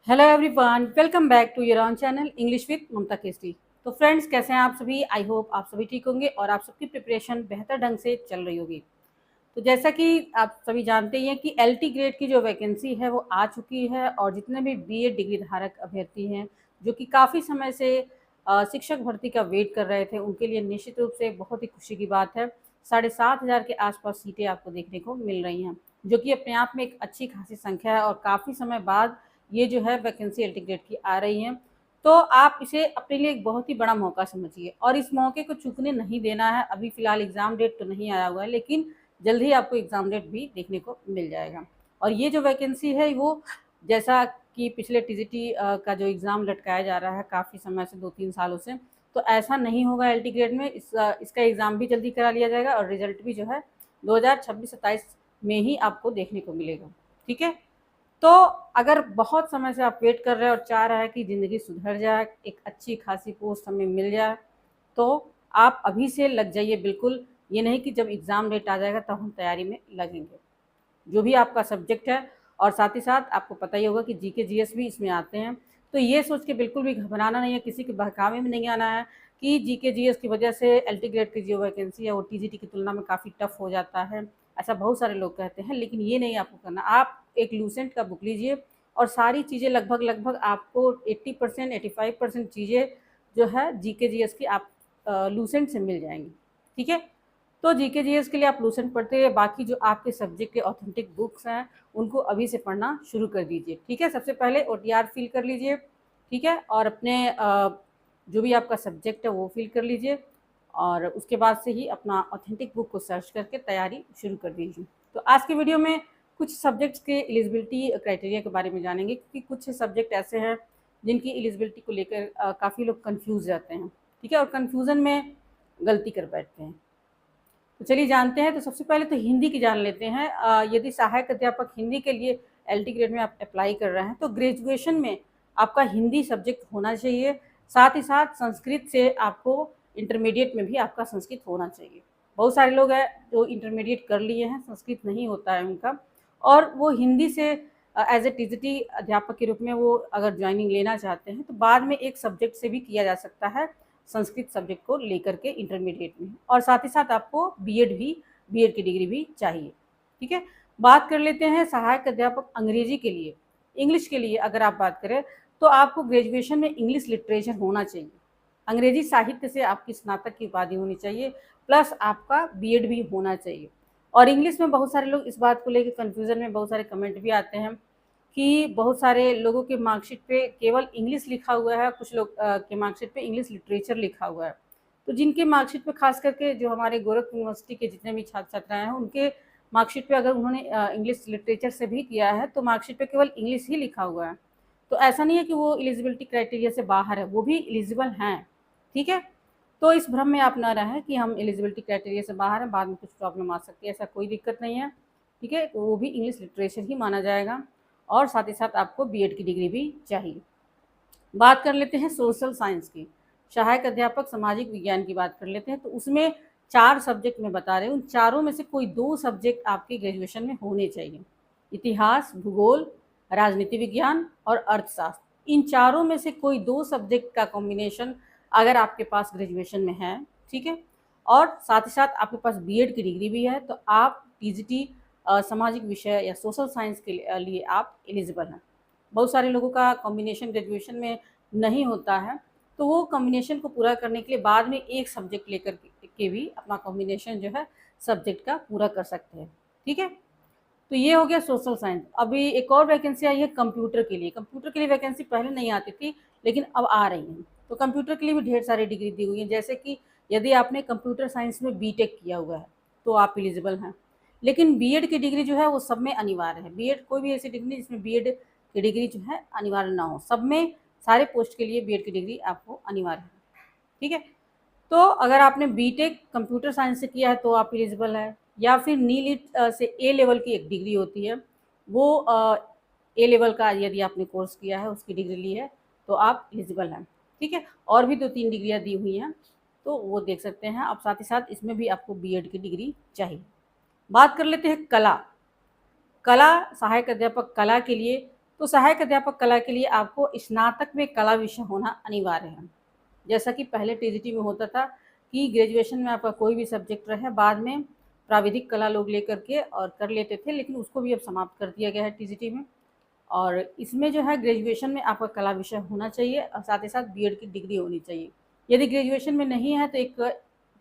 Hello everyone, welcome back to your own channel English with Mamta Kesari. तो friends, कैसे हैं आप सभी? आई होप आप सभी ठीक होंगे और आप सबकी प्रिपरेशन बेहतर ढंग से चल रही होगी। तो जैसा कि आप सभी जानते ही हैं कि एलटी ग्रेड की जो वैकेंसी है वो आ चुकी है और जितने भी बीएड डिग्री धारक अभ्यर्थी हैं जो कि काफ़ी समय से शिक्षक भर्ती का वेट कर रहे थे, उनके लिए निश्चित रूप से बहुत ही खुशी की बात है। 7,500 के आसपास सीटें आपको देखने को मिल रही हैं, जो कि अपने आप में एक अच्छी खासी संख्या है और काफ़ी समय बाद ये जो है वैकेंसी एलटी ग्रेड की आ रही हैं। तो आप इसे अपने लिए एक बहुत ही बड़ा मौका समझिए और इस मौके को चूकने नहीं देना है। अभी फ़िलहाल एग्ज़ाम डेट तो नहीं आया हुआ है, लेकिन जल्द ही आपको एग्ज़ाम डेट भी देखने को मिल जाएगा। और ये जो वैकेंसी है वो, जैसा कि पिछले टीजीटी का जो एग्ज़ाम लटकाया जा रहा है काफ़ी समय से, 2-3 सालों से, तो ऐसा नहीं होगा एलटी ग्रेड में। इसका एग्ज़ाम भी जल्दी करा लिया जाएगा और रिज़ल्ट भी जो है 2026-27 में ही आपको देखने को मिलेगा। ठीक है? तो अगर बहुत समय से आप वेट कर रहे हैं और चाह रहे हैं कि ज़िंदगी सुधर जाए, एक अच्छी खासी पोस्ट हमें मिल जाए, तो आप अभी से लग जाइए बिल्कुल। ये नहीं कि जब एग्ज़ाम डेट आ जाएगा तब हम तैयारी में लगेंगे। जो भी आपका सब्जेक्ट है, और साथ ही साथ आपको पता ही होगा कि जीके जीएस भी इसमें आते हैं। तो ये सोच के बिल्कुल भी घबराना नहीं है, किसी के बहकावे में नहीं आना है कि जीके जीएस की वजह से एलटी ग्रेड की जो वैकेंसी है वो टीजीटी की तुलना में काफ़ी टफ हो जाता है। ऐसा बहुत सारे लोग कहते हैं, लेकिन ये नहीं आपको करना। आप एक लूसेंट का बुक लीजिए और सारी चीज़ें लगभग लगभग आपको 80% 85% चीज़ें जो है जीके जीएस की आप लूसेंट से मिल जाएंगी। ठीक है? तो जीके जीएस के लिए आप लूसेंट पढ़ते हैं, बाकी जो आपके सब्जेक्ट के ऑथेंटिक बुक्स हैं उनको अभी से पढ़ना शुरू कर दीजिए। ठीक है? सबसे पहले ओटीआर फिल कर लीजिए। ठीक है? और अपने जो भी आपका सब्जेक्ट है वो फिल कर लीजिए और उसके बाद से ही अपना ऑथेंटिक बुक को सर्च करके तैयारी शुरू कर दीजिए। तो आज की वीडियो में कुछ सब्जेक्ट्स के एलिजिबिलिटी क्राइटेरिया के बारे में जानेंगे, क्योंकि कुछ सब्जेक्ट ऐसे हैं जिनकी एलिजिबिलिटी को लेकर काफ़ी लोग कन्फ्यूज़ रहते हैं। ठीक है? और कन्फ्यूज़न में गलती कर बैठते हैं। तो चलिए जानते हैं। तो सबसे पहले तो हिंदी की जान लेते हैं। यदि सहायक अध्यापक हिंदी के लिए एलटी ग्रेड में आप अप्लाई कर रहे हैं तो ग्रेजुएशन में आपका हिंदी सब्जेक्ट होना चाहिए। साथ ही साथ संस्कृत से आपको इंटरमीडिएट में भी आपका संस्कृत होना चाहिए। बहुत सारे लोग हैं जो इंटरमीडिएट कर लिए हैं, संस्कृत नहीं होता है उनका, और वो हिंदी से एज ए टीजीटी अध्यापक के रूप में वो अगर ज्वाइनिंग लेना चाहते हैं तो बाद में एक सब्जेक्ट से भी किया जा सकता है, संस्कृत सब्जेक्ट को लेकर के इंटरमीडिएट में। और साथ ही साथ आपको बीएड की डिग्री भी चाहिए। ठीक है? बात कर लेते हैं सहायक अध्यापक अंग्रेजी के लिए। इंग्लिश के लिए अगर आप बात करें तो आपको ग्रेजुएशन में इंग्लिश लिटरेचर होना चाहिए। अंग्रेजी साहित्य से आपकी स्नातक की उपाधि होनी चाहिए, प्लस आपका बीएड भी होना चाहिए। और इंग्लिश में बहुत सारे लोग इस बात को लेकर कन्फ्यूज़न में, बहुत सारे कमेंट भी आते हैं कि बहुत सारे लोगों के मार्कशीट पे केवल इंग्लिश लिखा हुआ है, कुछ लोग के मार्कशीट पे इंग्लिश लिटरेचर लिखा हुआ है। तो जिनके मार्कशीट पे खास करके जो हमारे गोरखपुर यूनिवर्सिटी के जितने भी छात्र छात्राएं हैं उनके मार्कशीट पे अगर उन्होंने इंग्लिश लिटरेचर से भी किया है तो मार्कशीट पे केवल इंग्लिश ही लिखा हुआ है। तो ऐसा नहीं है कि वो एलिजिबिलिटी क्राइटेरिया से बाहर है, वो भी एलिजिबल हैं। ठीक है? तो इस भ्रम में आप ना रहें कि हम एलिजिबिलिटी क्राइटेरिया से बाहर हैं, बाद में कुछ प्रॉब्लम आ सकती है, ऐसा कोई दिक्कत नहीं है। ठीक है? वो भी इंग्लिश लिटरेचर ही माना जाएगा और साथ ही साथ आपको बीएड की डिग्री भी चाहिए। बात कर लेते हैं सोशल साइंस की। सहायक अध्यापक सामाजिक विज्ञान की बात कर लेते हैं। तो उसमें 4 सब्जेक्ट मैं बता रही हूँ, उन चारों में से कोई 2 सब्जेक्ट आपके ग्रेजुएशन में होने चाहिए। इतिहास, भूगोल, राजनीति विज्ञान और अर्थशास्त्र। इन चारों में से कोई 2 सब्जेक्ट का कॉम्बिनेशन अगर आपके पास ग्रेजुएशन में है, ठीक है, और साथ ही साथ आपके पास बीएड की डिग्री भी है, तो आप टीजीटी सामाजिक विषय या सोशल साइंस के लिए आप एलिजिबल हैं। बहुत सारे लोगों का कॉम्बिनेशन ग्रेजुएशन में नहीं होता है, तो वो कॉम्बिनेशन को पूरा करने के लिए बाद में एक सब्जेक्ट लेकर के भी अपना कॉम्बिनेशन जो है सब्जेक्ट का पूरा कर सकते हैं। ठीक है? तो ये हो गया सोशल साइंस। अभी एक और वैकेंसी आई है कंप्यूटर के लिए। कंप्यूटर के लिए वैकेंसी पहले नहीं आती थी, लेकिन अब आ रही हैं। तो कंप्यूटर के लिए भी ढेर सारी डिग्री दी हुई है, जैसे कि यदि आपने कंप्यूटर साइंस में बीटेक किया हुआ है तो आप एलिजिबल हैं। लेकिन बीएड की डिग्री जो है वो सब में अनिवार्य है। बीएड कोई भी ऐसी डिग्री जिसमें बीएड की डिग्री जो है अनिवार्य ना हो, सब में सारे पोस्ट के लिए बीएड की डिग्री आपको अनिवार्य है। ठीक है? तो अगर आपने बीटेक कंप्यूटर साइंस से किया है तो आप एलिजिबल है, या फिर नीट से ए लेवल की एक डिग्री होती है, वो ए लेवल का यदि आपने कोर्स किया है, उसकी डिग्री ली है, तो आप एलिजिबल हैं। ठीक है? और भी 2-3 डिग्रियां दी हुई हैं, तो वो देख सकते हैं आप। साथ ही साथ इसमें भी आपको बीएड की डिग्री चाहिए। बात कर लेते हैं कला। कला, सहायक अध्यापक कला के लिए तो सहायक अध्यापक कला के लिए आपको स्नातक में कला विषय होना अनिवार्य है। जैसा कि पहले टीजीटी में होता था कि ग्रेजुएशन में आपका कोई भी सब्जेक्ट रहे, बाद में प्राविधिक कला लोग लेकर के और कर लेते थे, लेकिन उसको भी अब समाप्त कर दिया गया है टीजीटी में। और इसमें जो है ग्रेजुएशन में आपका कला विषय होना चाहिए और साथ ही साथ बीएड की डिग्री होनी चाहिए। यदि ग्रेजुएशन में नहीं है तो एक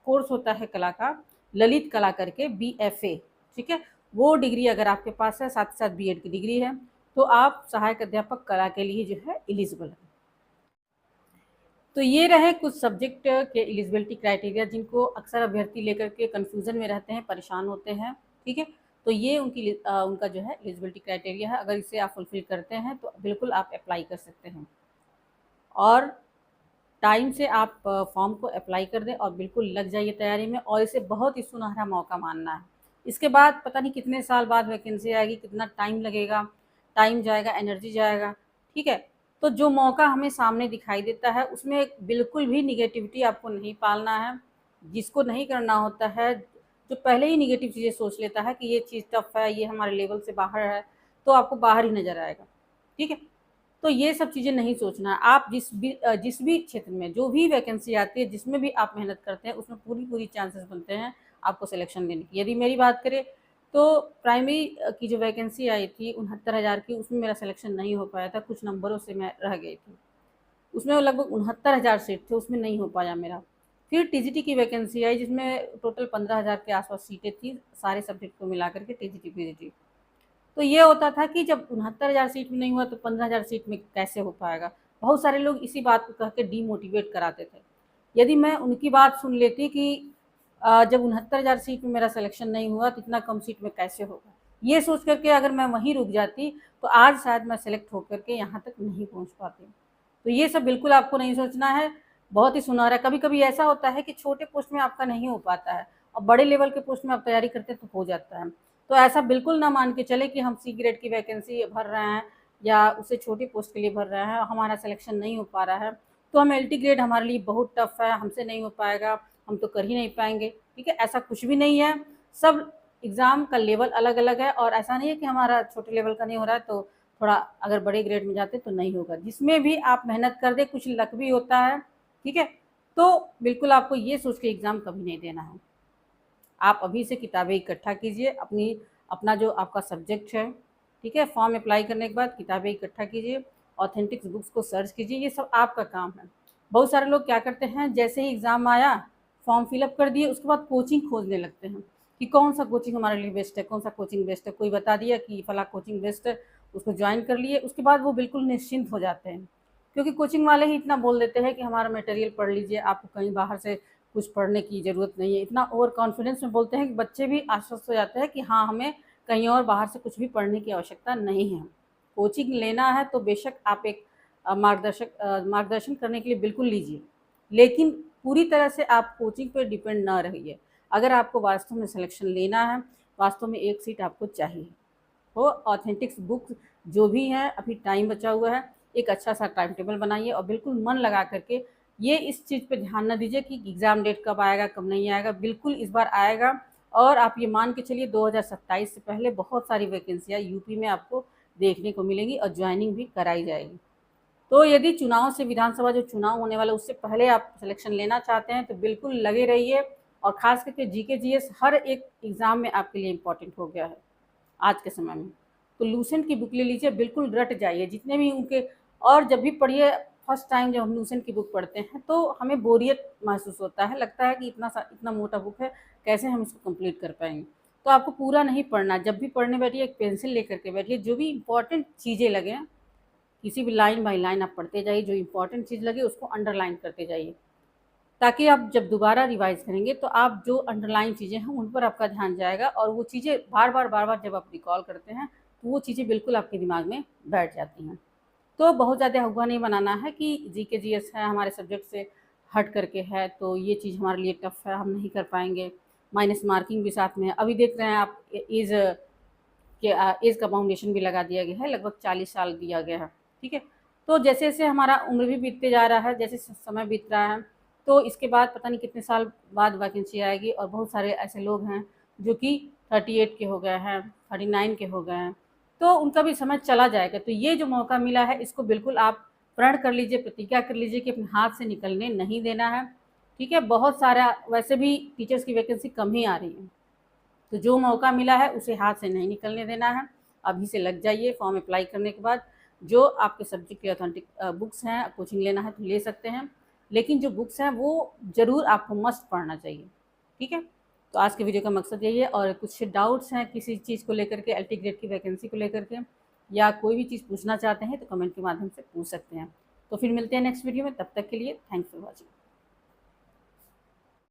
कोर्स होता है कला का, ललित कला करके, बीएफए, ठीक है, वो डिग्री अगर आपके पास है, साथ ही साथ बीएड की डिग्री है, तो आप सहायक अध्यापक कला के लिए जो है एलिजिबल है। तो ये रहे कुछ सब्जेक्ट के एलिजिबिलिटी क्राइटेरिया जिनको अक्सर अभ्यर्थी लेकर के कन्फ्यूज़न में रहते हैं, परेशान होते हैं, ठीक है। तो ये उनका जो है एलिजिबिलिटी क्राइटेरिया है। अगर इसे आप फुलफ़िल करते हैं तो बिल्कुल आप अप्लाई कर सकते हैं और टाइम से आप फॉर्म को अप्लाई कर दें और बिल्कुल लग जाइए तैयारी में और इसे बहुत ही सुनहरा मौका मानना है। इसके बाद पता नहीं कितने साल बाद वैकेंसी आएगी, कितना टाइम लगेगा, टाइम जाएगा, एनर्जी जाएगा, ठीक है। तो जो मौका हमें सामने दिखाई देता है उसमें बिल्कुल भी निगेटिविटी आपको नहीं पालना है। जिसको नहीं करना होता है, जो पहले ही निगेटिव चीज़ें सोच लेता है कि ये चीज़ टफ है, ये हमारे लेवल से बाहर है, तो आपको बाहर ही नज़र आएगा, ठीक है। तो ये सब चीज़ें नहीं सोचना है। आप जिस भी क्षेत्र में जो भी वैकेंसी आती है, जिसमें भी आप मेहनत करते हैं, उसमें पूरी चांसेस बनते हैं आपको सिलेक्शन लेने की। यदि मेरी बात करें तो प्राइमरी की जो वैकेंसी आई थी 69,000 की, उसमें मेरा सिलेक्शन नहीं हो पाया था, कुछ नंबरों से मैं रह गई थी। उसमें लगभग 69,000 सीट थे, उसमें नहीं हो पाया मेरा। फिर टीजीटी की वैकेंसी आई जिसमें टोटल 15,000 के आसपास सीटें थी, सारे सब्जेक्ट को मिला करके टीजीटी पीजीटी। तो ये होता था कि जब 69,000 सीट में नहीं हुआ तो 15,000 सीट में कैसे हो पाएगा। बहुत सारे लोग इसी बात को कह के डीमोटिवेट कराते थे। यदि मैं उनकी बात सुन लेती कि जब 69,000 सीट में मेरा सिलेक्शन नहीं हुआ तो इतना कम सीट में कैसे होगा, ये सोच करके अगर मैं वहीं रुक जाती तो आज शायद मैं सेलेक्ट होकर के यहाँ तक नहीं पहुँच पाती। तो ये सब बिल्कुल आपको नहीं सोचना है। बहुत ही सुनहरा, कभी-कभी ऐसा होता है कि छोटे पोस्ट में आपका नहीं हो पाता है और बड़े लेवल के पोस्ट में आप तैयारी करते हैं तो हो जाता है। तो ऐसा बिल्कुल ना मान के चले कि हम सी ग्रेड की वैकेंसी भर रहे हैं या उससे छोटी पोस्ट के लिए भर रहे हैं, हमारा सिलेक्शन नहीं हो पा रहा है, तो हम एलटी ग्रेड हमारे लिए बहुत टफ है, हमसे नहीं हो पाएगा, हम तो कर ही नहीं पाएंगे, ठीक है। ऐसा कुछ भी नहीं है। सब एग्ज़ाम का लेवल अलग अलग है और ऐसा नहीं है कि हमारा छोटे लेवल का नहीं हो रहा है तो थोड़ा अगर बड़े ग्रेड में जाते तो नहीं होगा। जिसमें भी आप मेहनत कर दे, कुछ लक भी होता है, ठीक है। तो बिल्कुल आपको ये सोच के एग्ज़ाम कभी नहीं देना है। आप अभी से किताबें इकट्ठा कीजिए, अपना जो आपका सब्जेक्ट है, ठीक है, फॉर्म अप्लाई करने के बाद किताबें इकट्ठा कीजिए, ऑथेंटिक बुक्स को सर्च कीजिए, ये सब आपका काम है। बहुत सारे लोग क्या करते हैं, जैसे ही एग्ज़ाम आया फॉर्म फिलअप कर दिए, उसके बाद कोचिंग खोजने लगते हैं कि कौन सा कोचिंग हमारे लिए बेस्ट है, कौन सा कोचिंग बेस्ट है। कोई बता दिया कि फला कोचिंग बेस्ट है, उसको ज्वाइन कर लिए, उसके बाद वो बिल्कुल निश्चिंत हो जाते हैं क्योंकि कोचिंग वाले ही इतना बोल देते हैं कि हमारा मटेरियल पढ़ लीजिए, आपको कहीं बाहर से कुछ पढ़ने की ज़रूरत नहीं है। इतना ओवर कॉन्फिडेंस में बोलते हैं कि बच्चे भी आश्वस्त हो जाते हैं कि हाँ, हमें कहीं और बाहर से कुछ भी पढ़ने की आवश्यकता नहीं है। कोचिंग लेना है तो बेशक आप एक मार्गदर्शन करने के लिए बिल्कुल लीजिए, लेकिन पूरी तरह से आप कोचिंग पर डिपेंड ना रहिए। अगर आपको वास्तव में सिलेक्शन लेना है, वास्तव में एक सीट आपको चाहिए, तो ऑथेंटिक्स बुक जो भी है, अभी टाइम बचा हुआ है, एक अच्छा सा टाइम टेबल बनाइए और बिल्कुल मन लगा करके ये इस चीज़ पे ध्यान ना दीजिए कि एग्ज़ाम डेट कब आएगा, कब नहीं आएगा, बिल्कुल इस बार आएगा। और आप ये मान के चलिए 2027 से पहले बहुत सारी वैकेंसियाँ यूपी में आपको देखने को मिलेंगी और ज्वाइनिंग भी कराई जाएगी। तो यदि चुनाव से, विधानसभा जो चुनाव होने वाला है उससे पहले आप सिलेक्शन लेना चाहते हैं तो बिल्कुल लगे रहिए। और ख़ास करके जीके जीएस हर एक एग्ज़ाम में आपके लिए इम्पोर्टेंट हो गया है आज के समय में। तो लूसेंट की बुक ले लीजिए, बिल्कुल रट जाइए जितने भी उनके। और जब भी पढ़िए, फर्स्ट टाइम जब हम लूसेंट की बुक पढ़ते हैं तो हमें बोरियत महसूस होता है, लगता है कि इतना मोटा बुक है, कैसे हम इसको कंप्लीट कर पाएंगे। तो आपको पूरा नहीं पढ़ना, जब भी पढ़ने बैठिए एक पेंसिल लेकर के बैठिए, जो भी इंपॉर्टेंट चीज़ें लगें किसी भी लाइन बाय लाइन आप पढ़ते जाइए, जो इंपॉर्टेंट चीज़ लगे उसको अंडरलाइन करते जाइए, ताकि आप जब दोबारा रिवाइज़ करेंगे तो आप जो अंडरलाइन चीज़ें हैं उन पर आपका ध्यान जाएगा और वो चीज़ें बार-बार जब आप रिकॉल करते हैं तो वो चीज़ें बिल्कुल आपके दिमाग में बैठ जाती हैं। तो बहुत ज़्यादा हुआ नहीं बनाना है कि जीके जीएस है, हमारे सब्जेक्ट से हट करके है तो ये चीज़ हमारे लिए टफ है, हम नहीं कर पाएंगे। माइनस मार्किंग भी साथ में है। अभी देख रहे हैं आप, एज का बाउंडेशन भी लगा दिया गया है, लगभग 40 साल दिया गया है, ठीक है। तो जैसे जैसे हमारा उम्र भी बीतते जा रहा है, जैसे समय बीत रहा है, तो इसके बाद पता नहीं कितने साल बाद वैकेंसी आएगी और बहुत सारे ऐसे लोग हैं जो कि 38 के हो गए हैं, 39 के हो गए हैं, तो उनका भी समय चला जाएगा। तो ये जो मौका मिला है इसको बिल्कुल आप प्रण कर लीजिए, प्रतिज्ञा कर लीजिए कि अपने हाथ से निकलने नहीं देना है। ठीक है, बहुत सारा वैसे भी टीचर्स की वैकेंसी कम ही आ रही है, तो जो मौका मिला है उसे हाथ से नहीं निकलने देना है। अभी से लग जाइए। फॉर्म अप्लाई करने के बाद जो आपके सब्जेक्ट की ऑथेंटिक बुक्स हैं, कोचिंग लेना है तो ले सकते हैं, लेकिन जो बुक्स हैं वो ज़रूर आपको मस्ट पढ़ना चाहिए। ठीक है, तो आज के वीडियो का मकसद यही है। और कुछ डाउट्स हैं किसी चीज़ को लेकर के, एलटी ग्रेड की वैकेंसी को लेकर के, या कोई भी चीज़ पूछना चाहते हैं तो कमेंट के माध्यम से पूछ सकते हैं। तो फिर मिलते हैं नेक्स्ट वीडियो में, तब तक के लिए थैंक्स फॉर वॉचिंग।